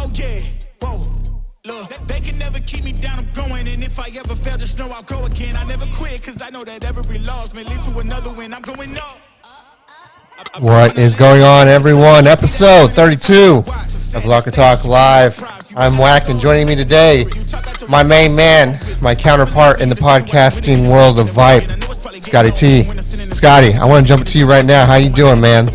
Oh yeah, whoa. Look, they can never keep me down, I'm going. And if I ever fail, just know I'll go again. I never quit, cause I know that every loss may lead to another win. I'm going up. What is going on, everyone? Episode 32 of Locker Talk Live. I'm Wack, and joining me today, my main man, my counterpart in the podcasting world of VYPE, Scotty T. Scotty, I want to jump to you right now. How you doing, man?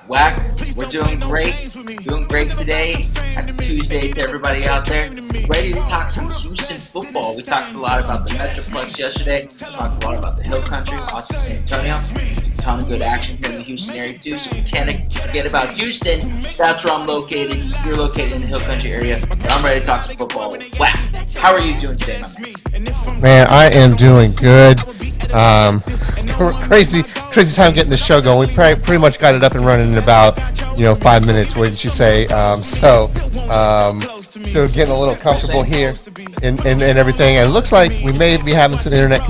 Wack, we're doing great today. Happy Tuesday to everybody out there. Ready to talk some Houston football. We talked a lot about the Metroplex yesterday. We talked a lot about the Hill Country, also San Antonio. There's a ton of good action here in the Houston area too, so we can't forget about Houston. That's where I'm located. You're located in the Hill Country area. And I'm ready to talk some football. Wack, how are you doing today, my man? Man, I am doing good. Crazy time getting the show going. We pretty much got it up and running in about 5 minutes, wouldn't you say? So getting a little comfortable here and everything. And it looks like we may be having some internet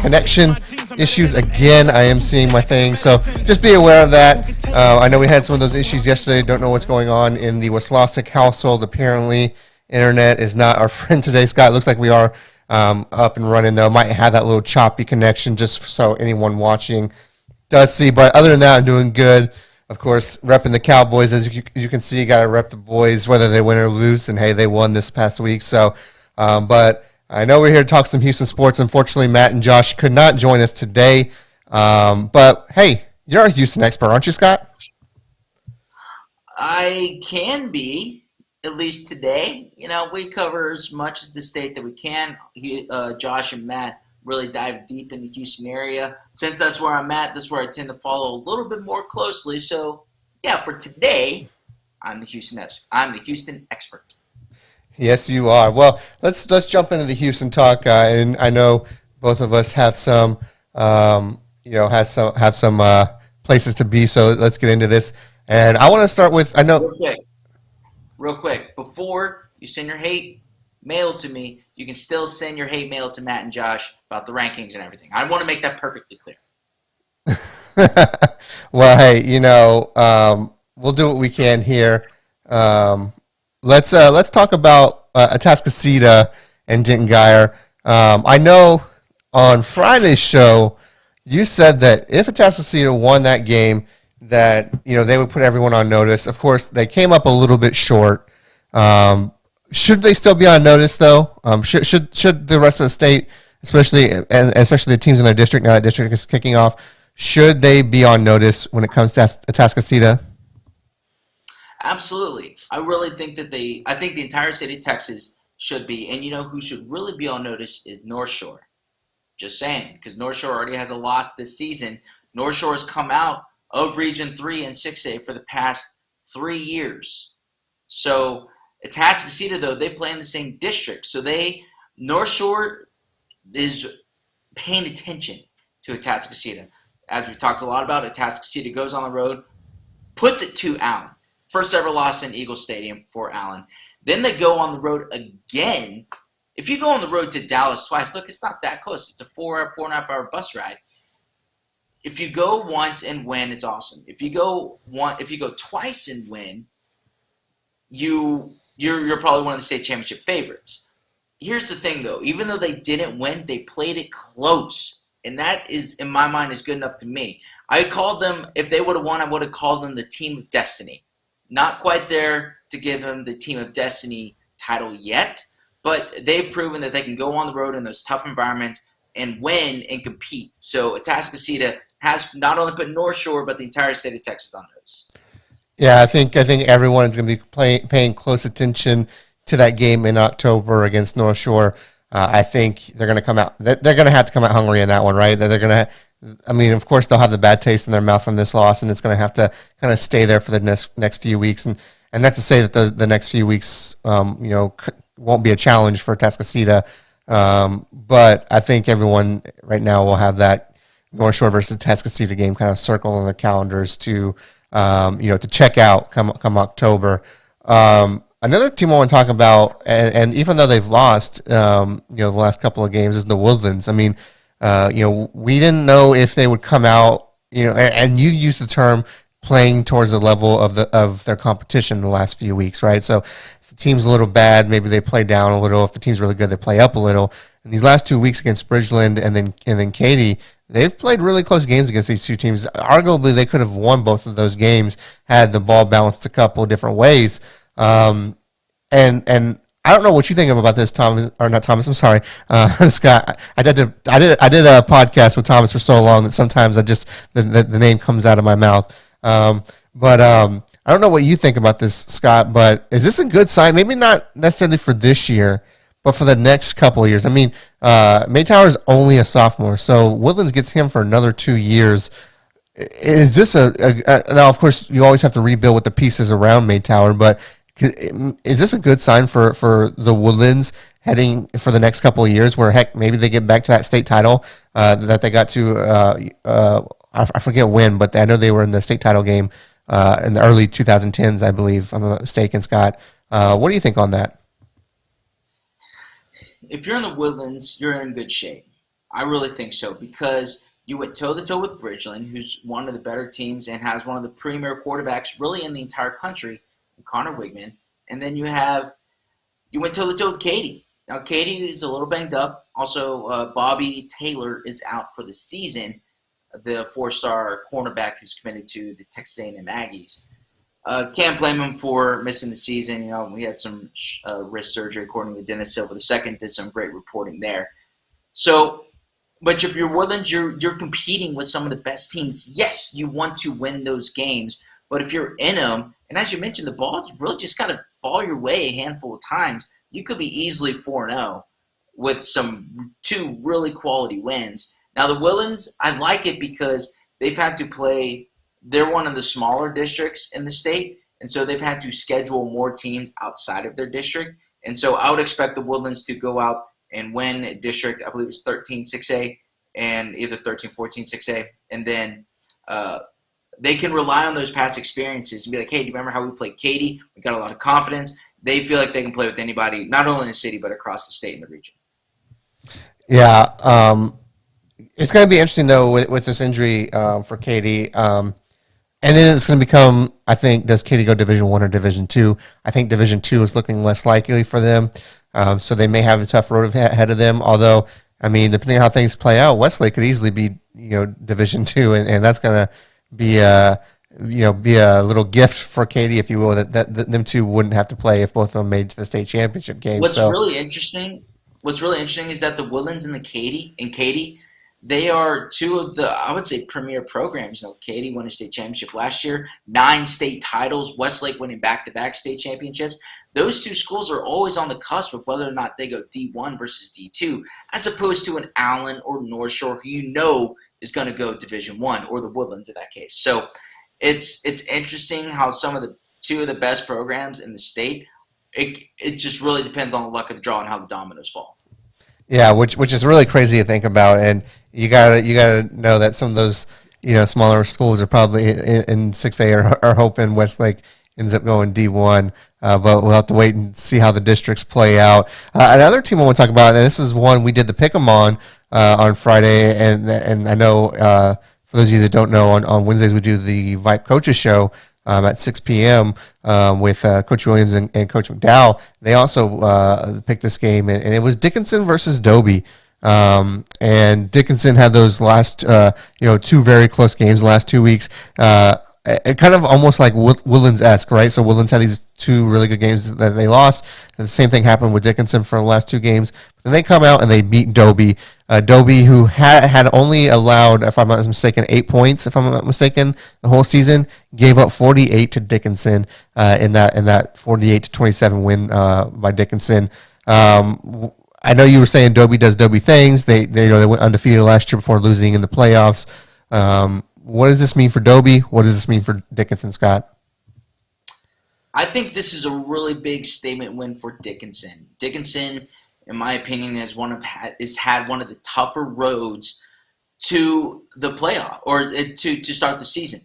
connection issues again. I am seeing my thing, so just be aware of that. I know we had some of those issues yesterday. Don't know what's going on in the Waslawczyk household. Apparently, internet is not our friend today. Scott, it looks like we are up and running, though. Might have that little choppy connection, just so anyone watching does see. But other than that, I'm doing good. Of course, repping the Cowboys. As you can see, you got to rep the boys, whether they win or lose. And, hey, they won this past week. So, but I know we're here to talk some Houston sports. Unfortunately, Matt and Josh could not join us today. But, hey, you're a Houston expert, aren't you, Scott? I can be. At least today, we cover as much as the state that we can. Josh and Matt really dive deep in the Houston area. Since that's where I'm at, that's where I tend to follow a little bit more closely. So, yeah, for today, I'm the Houston expert. Yes, you are. Well, let's jump into the Houston talk. And I know both of us have some, have some places to be. So let's get into this. And I want to start with Real quick, before you send your hate mail to me, you can still send your hate mail to Matt and Josh about the rankings and everything. I want to make that perfectly clear. Well, hey, we'll do what we can here. Let's talk about Atascocita and Denton Guyer. I know on Friday's show you said that if Atascocita won that game, that they would put everyone on notice. Of course, they came up a little bit short. Should they still be on notice, though? Should the rest of the state, especially the teams in their district, now that district is kicking off, should they be on notice when it comes to Atascocita? Absolutely. I really think that I think the entire state of Texas should be. And who should really be on notice is North Shore. Just saying, because North Shore already has a loss this season. North Shore has come out of Region 3 and 6A for the past 3 years. So Atascocita, though, they play in the same district. So North Shore is paying attention to Atascocita. As we talked a lot about, Atascocita goes on the road, puts it to Allen. First ever loss in Eagle Stadium for Allen. Then they go on the road again. If you go on the road to Dallas twice, look, it's not that close. It's a 4.5 hour bus ride. If you go once and win, it's awesome. If you go twice and win, you're probably one of the state championship favorites. Here's the thing, though. Even though they didn't win, they played it close, and that is, in my mind, is good enough to me. I called them, if they would have won, I would have called them the team of destiny. Not quite there to give them the team of destiny title yet, but they've proven that they can go on the road in those tough environments and win and compete. So Atascocita has not only put North Shore, but the entire state of Texas on notice. Yeah, I think everyone is going to be paying close attention to that game in October against North Shore. I think they're going to come out. They're going to have to come out hungry in that one, right? They're going to. Of course, they'll have the bad taste in their mouth from this loss, and it's going to have to kind of stay there for the next few weeks. And not to say that the next few weeks, won't be a challenge for Atascocita. But I think everyone right now will have that North Shore versus Atascocita game kind of circled on their calendars to check out come October. Another team I want to talk about, and even though they've lost, the last couple of games, is the Woodlands. I mean, we didn't know if they would come out, and you used the term playing towards the level of their competition the last few weeks, right? So if the team's a little bad, maybe they play down a little. If the team's really good, they play up a little. And these last 2 weeks against Bridgeland and then Katy, they've played really close games against these two teams. Arguably, they could have won both of those games had the ball bounced a couple of different ways. And I don't know what you think about this, Thomas, or not Thomas. I'm sorry, Scott. I did a podcast with Thomas for so long that sometimes the name comes out of my mouth. But I don't know what you think about this, Scott. But is this a good sign? Maybe not necessarily for this year, but for the next couple of years. I mean, Maytower's only a sophomore, so Woodlands gets him for another 2 years. Is this now? Of course, you always have to rebuild with the pieces around Maytower, but is this a good sign for the Woodlands heading for the next couple of years, where heck, maybe they get back to that state title that they got to? I forget when, but I know they were in the state title game in the early 2010s, I believe, if I'm not mistaken. Scott, what do you think on that? If you're in the Woodlands, you're in good shape. I really think so, because you went toe-to-toe with Bridgeland, who's one of the better teams and has one of the premier quarterbacks really in the entire country, Connor Wigman. And then you went toe-to-toe with Katy. Now, Katy is a little banged up. Also, Bobby Taylor is out for the season, the four-star cornerback who's committed to the Texas A&M Aggies. Can't blame him for missing the season. You know, we had some wrist surgery, according to Dennis Silva II. Did some great reporting there. So, but if you're Woodlands, you're competing with some of the best teams. Yes, you want to win those games, but if you're in them, and as you mentioned, the ball's really just got to fall your way a handful of times. You could be easily 4-0 with two really quality wins. Now, the Woodlands, I like it because they've had to play. They're one of the smaller districts in the state, and so they've had to schedule more teams outside of their district. And so I would expect the Woodlands to go out and win a district, I believe it's 13-6A, and either 13-14-6A, and then they can rely on those past experiences and be like, hey, do you remember how we played Katy? We got a lot of confidence. They feel like they can play with anybody, not only in the city, but across the state and the region. Yeah, it's going to be interesting, though, with this injury for Katy. And then it's going to become, I think, does Katy go Division I or Division II? I think Division II is looking less likely for them, so they may have a tough road ahead of them. Although, I mean, depending on how things play out, Westlake could easily be, Division II, and that's going to be a little gift for Katy, if you will, that them two wouldn't have to play if both of them made to the state championship game. What's really interesting is that the Woodlands and Katy, they are two of the, I would say, premier programs. Katy won a state championship last year, 9 state titles, Westlake winning back-to-back state championships. Those two schools are always on the cusp of whether or not they go D1 versus D2, as opposed to an Allen or North Shore, who is going to go Division I, or the Woodlands in that case. So it's interesting how some of the two of the best programs in the state, it just really depends on the luck of the draw and how the dominoes fall. Yeah, which is really crazy to think about, and you gotta know that some of those smaller schools are probably in 6A are hoping Westlake ends up going D1, but we'll have to wait and see how the districts play out. Another team I want to talk about, and this is one we did the pick'em on Friday, and I know for those of you that don't know, on Wednesdays we do the VYPE Coaches Show. At 6 p.m. With Coach Williams and Coach McDowell. They also picked this game, and it was Dickinson versus Dobie. And Dickinson had those last, 2 very close games the last 2 weeks. It kind of almost like Woodlands-esque, right? So Woodlands had these 2 really good games that they lost. And the same thing happened with Dickinson for the last 2 games. But then they come out and they beat Dobie. Dobie, who had only allowed, if I'm not mistaken, 8 points, if I'm not mistaken, the whole season, gave up 48 to Dickinson in that 48-27 win by Dickinson. I know you were saying Dobie does Dobie things. They went undefeated last year before losing in the playoffs. What does this mean for Dobie? What does this mean for Dickinson, Scott? I think this is a really big statement win for Dickinson. Dickinson, in my opinion, has had one of the tougher roads to the playoff, or to start the season.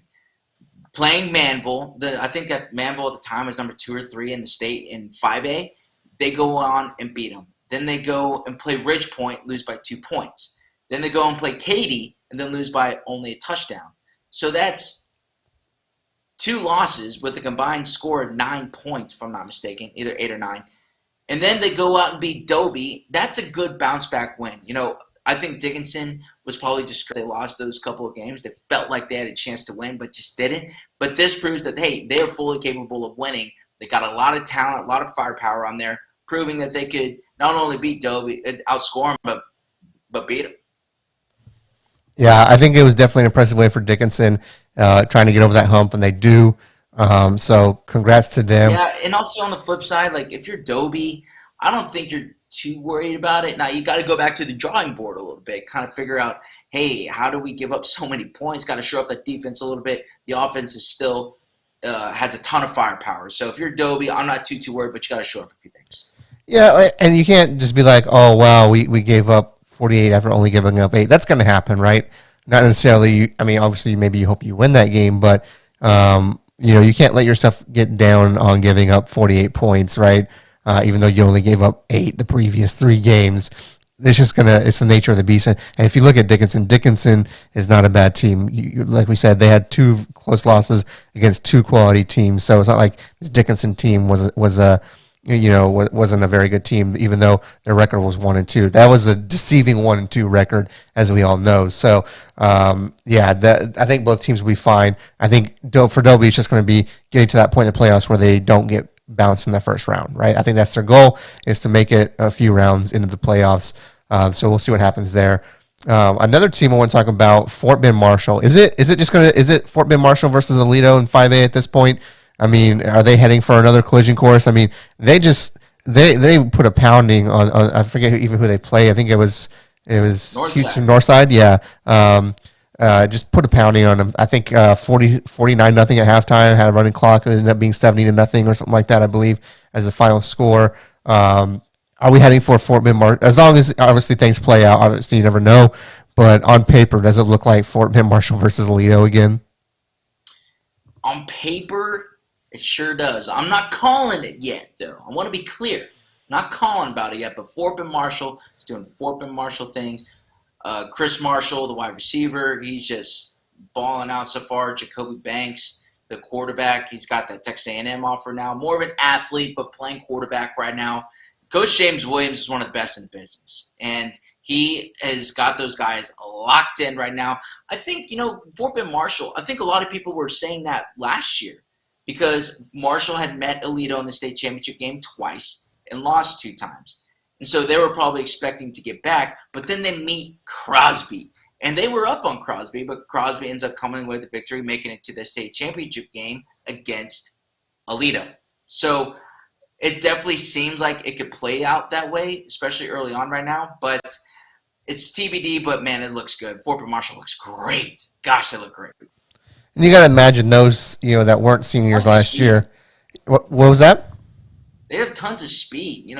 Playing Manville, I think that Manville at the time was number 2 or 3 in the state in 5A. They go on and beat them. Then they go and play Ridge Point, lose by 2 points. Then they go and play Katy, and then lose by only a touchdown. So that's 2 losses with a combined score of 9 points, if I'm not mistaken, either 8 or 9. And then they go out and beat Dobie. That's a good bounce-back win. I think Dickinson was probably just they lost those couple of games. They felt like they had a chance to win, but just didn't. But this proves that, hey, they're fully capable of winning. They got a lot of talent, a lot of firepower on there, proving that they could not only beat Dobie, outscore him, but beat him. Yeah, I think it was definitely an impressive way for Dickinson trying to get over that hump, and they do. So congrats to them. Yeah, and also on the flip side, like if you're Dobie, I don't think you're too worried about it. Now you got to go back to the drawing board a little bit, kind of figure out, hey, how do we give up so many points? Got to show up that defense a little bit. The offense is still has a ton of firepower. So if you're Dobie, I'm not too worried, but you got to show up a few things. Yeah, and you can't just be like, oh, wow, we gave up 48 after only giving up 8. That's going to happen, right? Not necessarily. I mean, obviously, maybe you hope you win that game, but you can't let yourself get down on giving up 48 points, right? Even though you only gave up 8 the previous 3 games. It's the nature of the beast. And if you look at Dickinson is not a bad team. Like we said, they had 2 close losses against 2 quality teams. So it's not like this Dickinson team wasn't a very good team, even though their record was 1-2. That was a deceiving 1-2 record, as we all know. So, I think both teams will be fine. I think for Dobie, it's just going to be getting to that point in the playoffs where they don't get bounced in the first round, right? I think that's their goal, is to make it a few rounds into the playoffs. So we'll see what happens there. Another team I want to talk about, Fort Bend Marshall. Is it Fort Bend Marshall versus Aledo in 5A at this point? I mean, are they heading for another collision course? I mean, they put a pounding on I forget even who they play. I think it was Houston Northside. Yeah. Just put a pounding on them. I think 49-0 at halftime, had a running clock. It ended up being 70-0 or something like that, I believe, as the final score. Are we heading for Fort Bend Marshall? As long as, obviously, things play out. Obviously, you never know. But on paper, does it look like Fort Bend Marshall versus Aledo again? On paper, it sure does. I'm not calling it yet, though. I want to be clear. I'm not calling about it yet, but Fort Bend Marshall is doing Fort Bend Marshall things. Chris Marshall, the wide receiver, he's just balling out so far. Jacoby Banks, the quarterback, he's got that Texas A&M offer now. More of an athlete, but playing quarterback right now. Coach James Williams is one of the best in the business, and he has got those guys locked in right now. I think, Fort Bend Marshall, I think a lot of people were saying that last year because Marshall had met Aledo in the state championship game twice and lost 2 times. And so they were probably expecting to get back, but then they meet Crosby. And they were up on Crosby, but Crosby ends up coming away with the victory, making it to the state championship game against Aledo. So it definitely seems like it could play out that way, especially early on right now. But it's TBD, but, man, it looks good. Fort Bend Marshall looks great. Gosh, they look great. And you got to imagine those, that weren't seniors last year. What was that? They have tons of speed.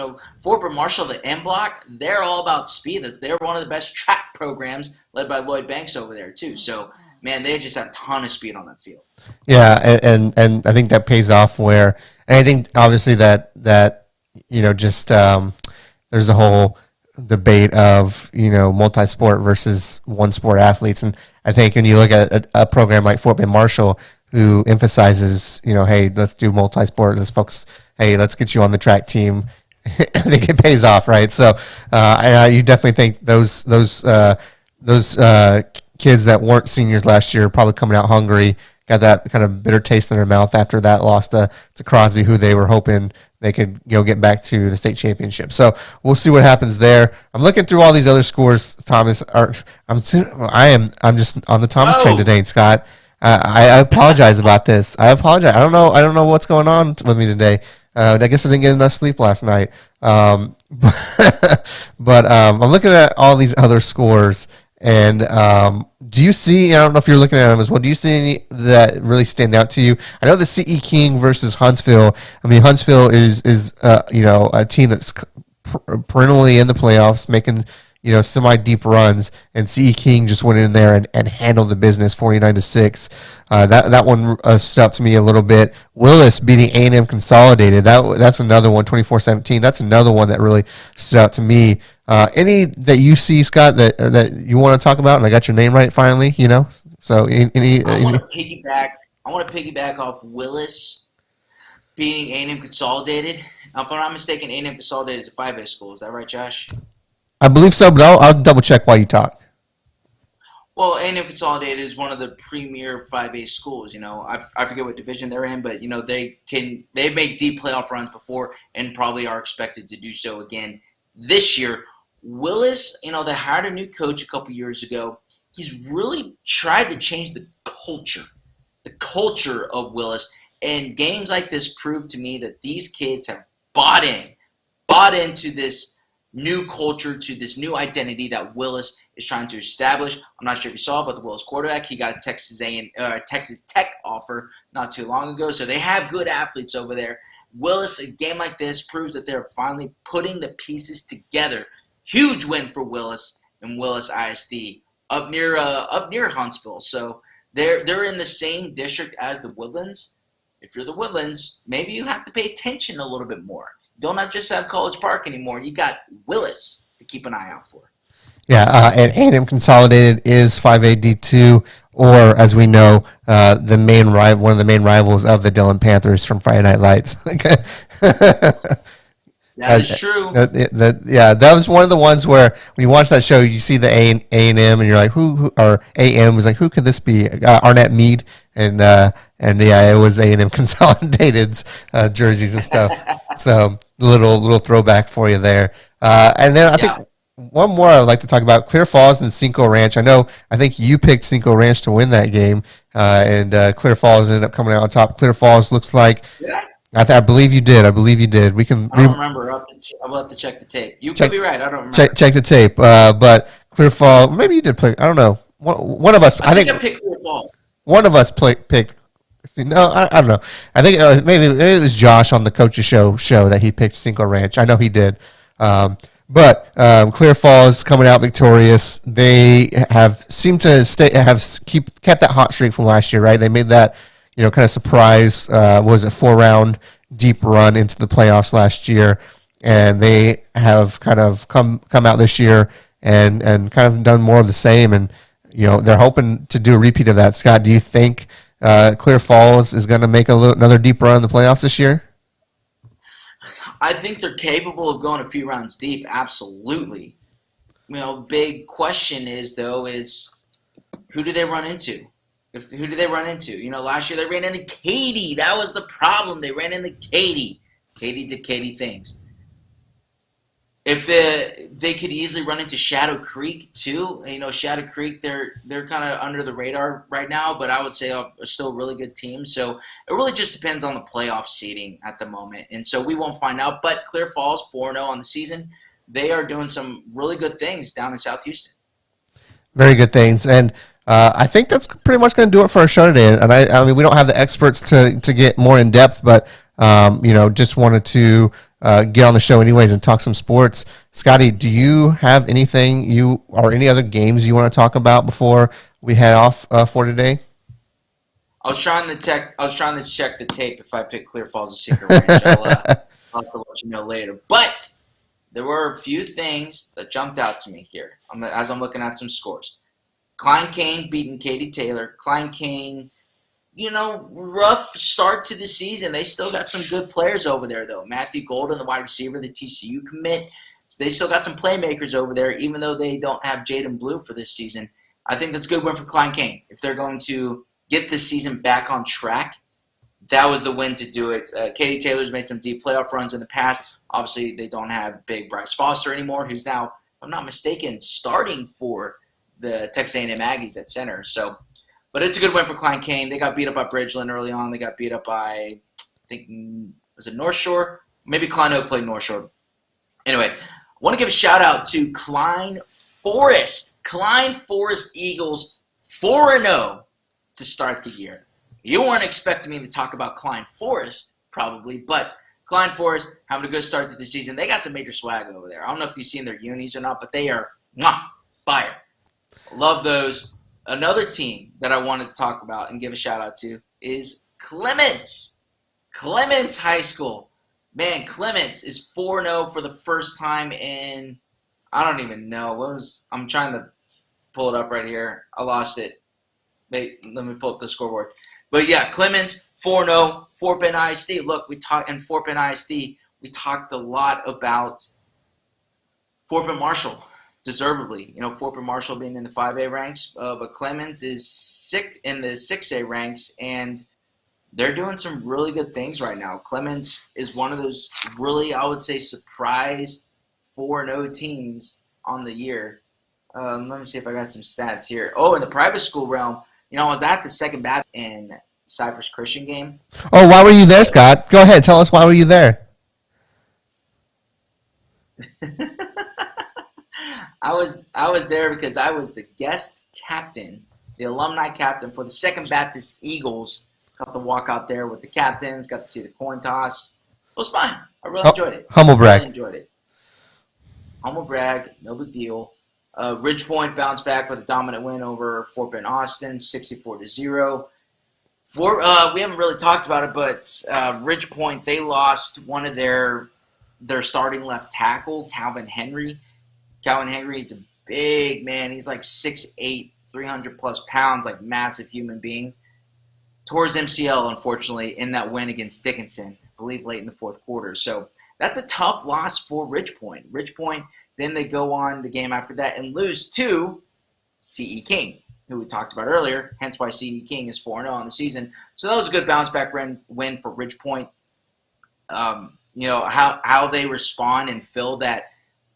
Fort Bend Marshall, the M Block, they're all about speed. They're one of the best track programs led by Lloyd Banks over there, too. So, man, they just have a ton of speed on that field. Yeah, and I think that pays off and I think, obviously, that there's the whole debate of, multi-sport versus one-sport athletes. And I think when you look at a program like Fort Bend Marshall, who emphasizes, hey, let's do multi-sport, let's focus, hey, let's get you on the track team. I think it pays off, right? So you definitely think those kids that weren't seniors last year are probably coming out hungry, got that kind of bitter taste in their mouth after that loss to Crosby, who they were hoping they could get back to the state championship. So we'll see what happens there. I'm looking through all these other scores, Thomas. I'm just on the Thomas train today, Scott. I apologize about this. I apologize. I don't know what's going on with me today. I guess I didn't get enough sleep last night. But I'm looking at all these other scores, and do you see? I don't know if you're looking at them as well. Do you see any that really stand out to you? I know the CE King versus Huntsville. I mean, Huntsville is a team that's perennially in the playoffs, making semi-deep runs, and CE King just went in there and handled the business 49-6. That one stood out to me a little bit. Willis beating A&M Consolidated. That's another one, 24-17. That's another one that really stood out to me. Any that you see, Scott, that you want to talk about? And I got your name right finally, So I want to I want to piggyback off Willis beating A&M Consolidated. Now, if I'm not mistaken, A&M Consolidated is a 5A school. Is that right, Josh? I believe so, but I'll double check while you talk. Well, A&M Consolidated is one of the premier 5A schools. I forget what division they're in, but they've made deep playoff runs before and probably are expected to do so again this year. Willis, they hired a new coach a couple years ago. He's really tried to change the culture of Willis. And games like this prove to me that these kids have bought into this new culture, to this new identity that Willis is trying to establish. I'm not sure if you saw, but the Willis quarterback, he got a Texas Tech offer not too long ago. So they have good athletes over there. Willis, a game like this proves that they're finally putting the pieces together. Huge win for Willis and Willis ISD up near Huntsville. So they're in the same district as the Woodlands. If you're the Woodlands, maybe you have to pay attention a little bit more. You don't just have College Park anymore. You got Willis to keep an eye out for. Yeah, and A&M Consolidated is 5A D2, or as we know, one of the main rivals of the Dillon Panthers from Friday Night Lights. That is true. That was one of the ones where when you watch that show, you see the A&M, and you're like, who or AM was like, who could this be? Arnett Meade, and it was A&M Consolidated's jerseys and stuff. So little throwback for you there. And then I think one more I'd like to talk about: Clear Falls and Cinco Ranch. I think you picked Cinco Ranch to win that game, and Clear Falls ended up coming out on top. Clear Falls looks like. Yeah. I believe you did. We can. I don't remember. I will have to check the tape. You could be right. I don't remember. Check the tape. But Clear Falls. Maybe you did play. I don't know. One of us. I think I picked Clear Falls. One of us picked. No, I don't know. I think maybe it was Josh on the Coach's show that he picked Cinco Ranch. I know he did. But Clear Falls coming out victorious. They seemed to kept that hot streak from last year, right? They made that kind of surprise, 4-round deep run into the playoffs last year, and they have kind of come out this year and kind of done more of the same, and they're hoping to do a repeat of that. Scott, do you think Clear Falls is going to make another deep run in the playoffs this year? I think they're capable of going a few rounds deep, absolutely. Big question is who do they run into? Who did they run into? Last year they ran into Katy. That was the problem. They ran into Katy. Katy did Katy things. If they could easily run into Shadow Creek too. Shadow Creek, they're kind of under the radar right now, but I would say are still a really good team. So it really just depends on the playoff seeding at the moment. And so we won't find out. But Clear Falls, 4-0 on the season. They are doing some really good things down in South Houston. Very good things. And I think that's pretty much going to do it for our show today. And I mean, we don't have the experts to get more in depth, but just wanted to get on the show anyways and talk some sports. Scotty, do you have anything or any other games you want to talk about before we head off for today? I was trying to check the tape if I picked Clear Falls or Cinco Ranch. I'll have to let you know later. But there were a few things that jumped out to me here as I'm looking at some scores. Klein Kane beating Katy Taylor. Klein Kane, rough start to the season. They still got some good players over there, though. Matthew Golden, the wide receiver, the TCU commit. So they still got some playmakers over there, even though they don't have Jaden Blue for this season. I think that's a good win for Klein Kane. If they're going to get this season back on track, that was the win to do it. Katy Taylor's made some deep playoff runs in the past. Obviously, they don't have big Bryce Foster anymore, who's now, if I'm not mistaken, starting for the Texas A&M Aggies at center. So, but it's a good win for Klein Kane. They got beat up by Bridgeland early on. They got beat up by, I think, was it North Shore? Maybe Klein Oak played North Shore. Anyway, I want to give a shout-out to Klein Forest. Klein Forest Eagles 4-0 to start the year. You weren't expecting me to talk about Klein Forest, probably, but Klein Forest having a good start to the season. They got some major swag over there. I don't know if you've seen their unis or not, but they are fire. Love those. Another team that I wanted to talk about and give a shout-out to is Clements. Clements High School. Man, Clements is 4-0 for the first time in, I don't even know. I'm trying to pull it up right here. I lost it. Wait, let me pull up the scoreboard. But yeah, Clemens 4-0, Fort Bend ISD. Look, we talked in Fort Bend ISD. We talked a lot about Fort Bend Marshall, deservedly. Fort Bend Marshall being in the 5A ranks, but Clemens is in the 6A ranks, and they're doing some really good things right now. Clemens is one of those really, I would say, surprise 4-0 teams on the year. Let me see if I got some stats here. Oh, in the private school realm, I was at the second batch in Cypress Christian game. Oh, why were you there, Scott? Go ahead. Tell us why were you there? I was there because I was the guest captain, the alumni captain for the Second Baptist Eagles. Got to walk out there with the captains, got to see the coin toss. It was fun. I really enjoyed it. Humble brag. Really enjoyed it. Humble brag, no big deal. Ridgepoint bounced back with a dominant win over Fort Bend Austin, 64-0. We haven't really talked about it, but Ridgepoint, they lost one of their starting left tackle, Calvin Henry. Calvin Henry is a big man. He's like 6'8", 300-plus pounds, like massive human being. Tore his MCL, unfortunately, in that win against Dickinson, I believe late in the fourth quarter. So that's a tough loss for Ridgepoint. Ridgepoint, then they go on the game after that and lose to C.E. King, who we talked about earlier, hence why C.E. King is 4-0 on the season. So that was a good bounce-back win for Ridgepoint. How they respond and fill that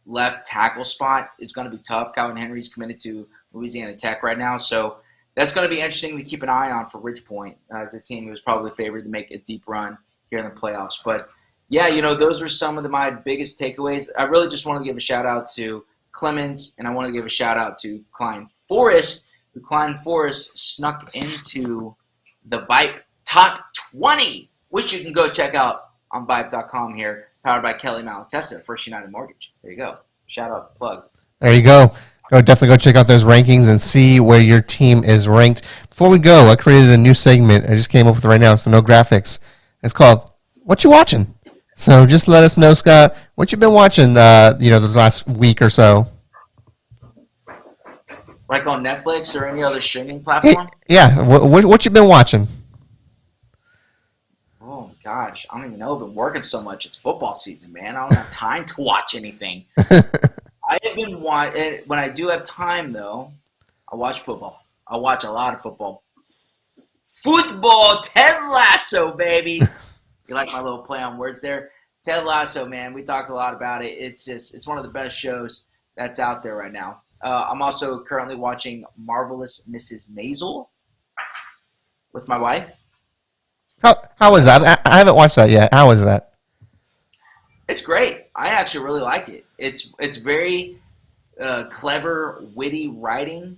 left tackle spot is going to be tough. Calvin Henry's committed to Louisiana Tech right now, so that's going to be interesting to keep an eye on for Ridgepoint as a team who was probably favored to make a deep run here in the playoffs. But, yeah, those were some of my biggest takeaways. I really just wanted to give a shout-out to Clemens, and I want to give a shout-out to Klein Forest, who Klein Forest snuck into the VYPE Top 20, which you can go check out on VYPE.com here, powered by Kelly Malatesta, First United Mortgage. There you go. Shout-out, plug. There you go. Definitely go check out those rankings and see where your team is ranked. Before we go, I created a new segment. I just came up with it right now, so no graphics. It's called What You Watching? So just let us know, Scott, what you've been watching, this last week or so. Like on Netflix or any other streaming platform? Yeah, what you been watching? Oh, gosh, I don't even know. I've been working so much. It's football season, man. I don't have time to watch anything. I have been when I do have time, though, I watch football. I watch a lot of football. Football, Ted Lasso, baby. You like my little play on words there? Ted Lasso, man. We talked a lot about it. It's one of the best shows that's out there right now. I'm also currently watching Marvelous Mrs. Maisel with my wife. How was that? I haven't watched that yet. How was that? It's great. I actually really like it. It's very clever, witty writing.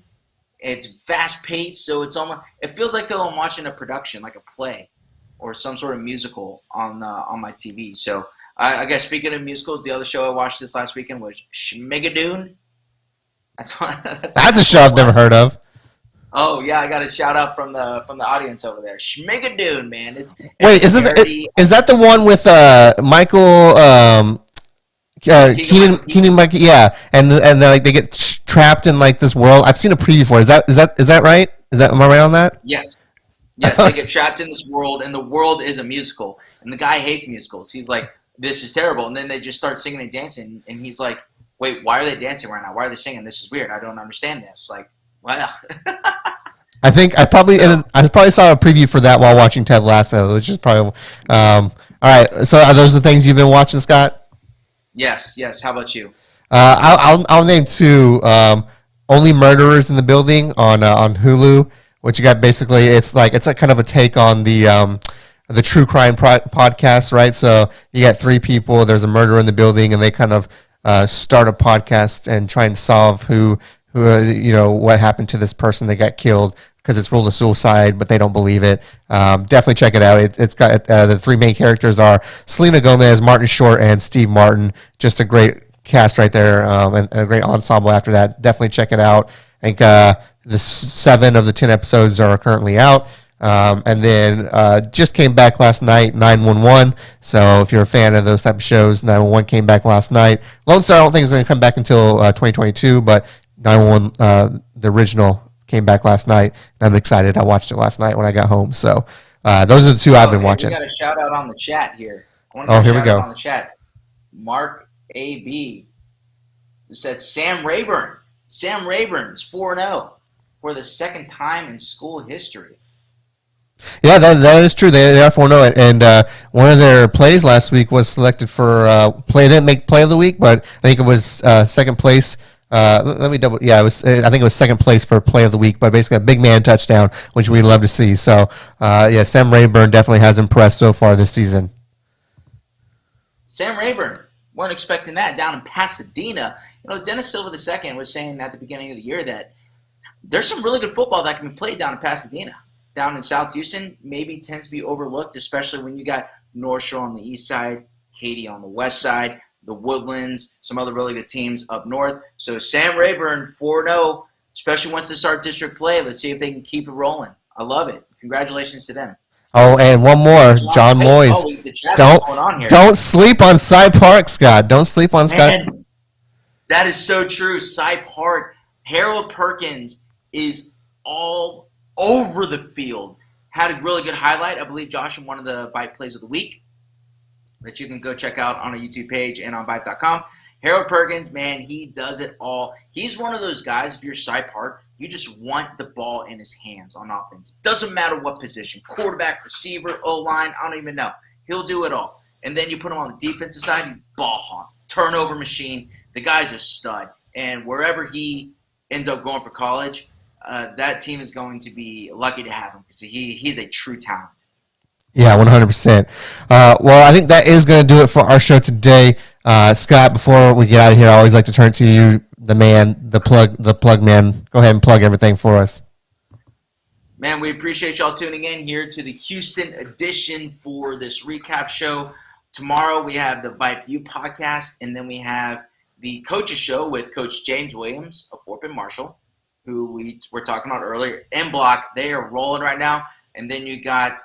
It's fast paced, so it feels like though I'm watching a production, like a play or some sort of musical on my TV. So I guess speaking of musicals, the other show I watched this last weekend was Schmigadoon. That's a show I've never heard of. Oh yeah, I got a shout out from the audience over there. Schmigadoon, man. Is that the one with Michael Keenan, yeah, and like they get trapped in like this world. I've seen a preview for it. Is that right? Am I right on that? Yes, they get trapped in this world, and the world is a musical, and the guy hates musicals. He's like, this is terrible, and then they just start singing and dancing, and he's like, wait, why are they dancing right now? Why are they singing? This is weird. I don't understand this. Like, well. I probably saw a preview for that while watching Ted Lasso, which is probably all right. So are those the things you've been watching, Scott? Yes. How about you? I'll name two. Only Murderers in the Building on Hulu, which you got basically it's a kind of a take on the true crime podcast, right? So you got three people. There's a murder in the building, and they kind of start a podcast and try and solve who what happened to this person that got killed because it's ruled a suicide, but they don't believe it. Definitely check it out. It's got the three main characters are Selena Gomez, Martin Short, and Steve Martin. Just a great cast right there, and a great ensemble after that. Definitely check it out. I think the 7 of the 10 episodes are currently out. And then just came back last night, 911. So if you're a fan of those type of shows, 911 came back last night. Lone Star I don't think is going to come back until 2022, but 911, the original, came back last night, and I'm excited. I watched it last night when I got home. So those are the two I've been watching. We got a shout out on the chat here. Here we go. On the chat. Mark AB says Sam Rayburn. Sam Rayburn's 4-0 for the second time in school history. Yeah, that is true. They are 4-0, and one of their plays last week was selected for play. Didn't make play of the week, but I think it was second place. Let me double. Yeah, it was. I think it was second place for play of the week, but basically a big man touchdown, which we love to see. So, Sam Rayburn definitely has impressed so far this season. Sam Rayburn, weren't expecting that down in Pasadena. Dennis Silva II was saying at the beginning of the year that there's some really good football that can be played down in Pasadena. Down in South Houston, maybe tends to be overlooked, especially when you got North Shore on the east side, Katy on the west side, the Woodlands, some other really good teams up north. So Sam Rayburn, 4-0, especially once they start district play. Let's see if they can keep it rolling. I love it. Congratulations to them. Oh, and one more, John Moyes. Don't sleep on Cy Park, Scott. Don't sleep on Scott. That is so true. Cy Park, Harold Perkins is all over the field. Had a really good highlight, I believe, Josh, in one of the VYPE plays of the week that you can go check out on our YouTube page and on VYPE.com. Harold Perkins, man, he does it all. He's one of those guys, if you're Cy Park, you just want the ball in his hands on offense. Doesn't matter what position, quarterback, receiver, O-line, I don't even know. He'll do it all. And then you put him on the defensive side, you ball hawk, turnover machine. The guy's a stud. And wherever he ends up going for college, that team is going to be lucky to have him because he's a true talent. Yeah, 100%. Well, I think that is going to do it for our show today. Scott, before we get out of here, I always like to turn to you, the man, the plug man. Go ahead and plug everything for us. Man, we appreciate y'all tuning in here to the Houston edition for this recap show. Tomorrow we have the VYPE podcast, and then we have the Coaches Show with Coach James Williams of Fort Bend Marshall, who we were talking about earlier. M Block, they are rolling right now. And then you got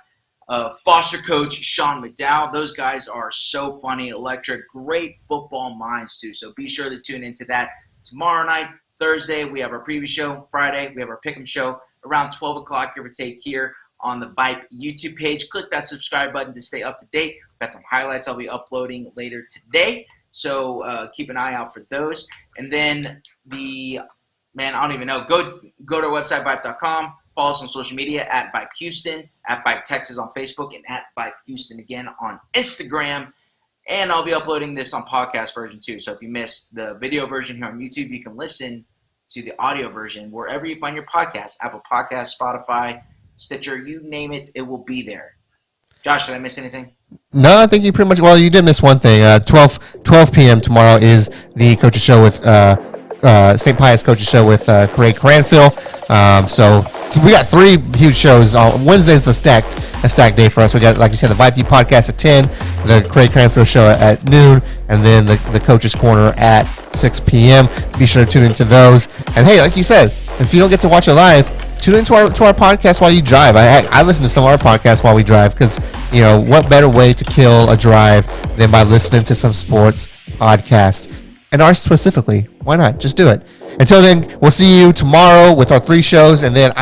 Foster Coach Sean McDowell. Those guys are so funny, electric, great football minds too. So be sure to tune into that tomorrow night. Thursday, we have our preview show. Friday, we have our pick'em show around 12 o'clock, give or take, here on the VYPE YouTube page. Click that subscribe button to stay up to date. We've got some highlights I'll be uploading later today. So keep an eye out for those. And then I don't even know. Go to our website, VYPE.com. Follow us on social media at VYPE Houston, at VYPE Texas on Facebook, and at VYPE Houston again on Instagram. And I'll be uploading this on podcast version too. So if you missed the video version here on YouTube, you can listen to the audio version wherever you find your podcast. Apple Podcasts, Spotify, Stitcher, you name it, it will be there. Josh, did I miss anything? No, I think you pretty much, you did miss one thing. 12 p.m. tomorrow is the Coaches Show with St. Pius Coaches Show with Craig Cranfield. So we got 3 huge shows. Wednesday's a stacked day for us. We got, like you said, the VYPE podcast at 10, the Craig Cranfield show at noon, and then the Coaches Corner at 6 p.m. Be sure to tune into those. And hey, like you said, if you don't get to watch it live, tune into our podcast while you drive. I listen to some of our podcasts while we drive because, what better way to kill a drive than by listening to some sports podcast. And ours specifically. Why not? Just do it. Until then, we'll see you tomorrow with our 3 shows. And then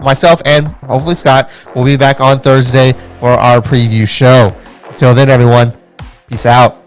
myself, and hopefully Scott will be back on Thursday for our preview show. Until then, everyone, peace out.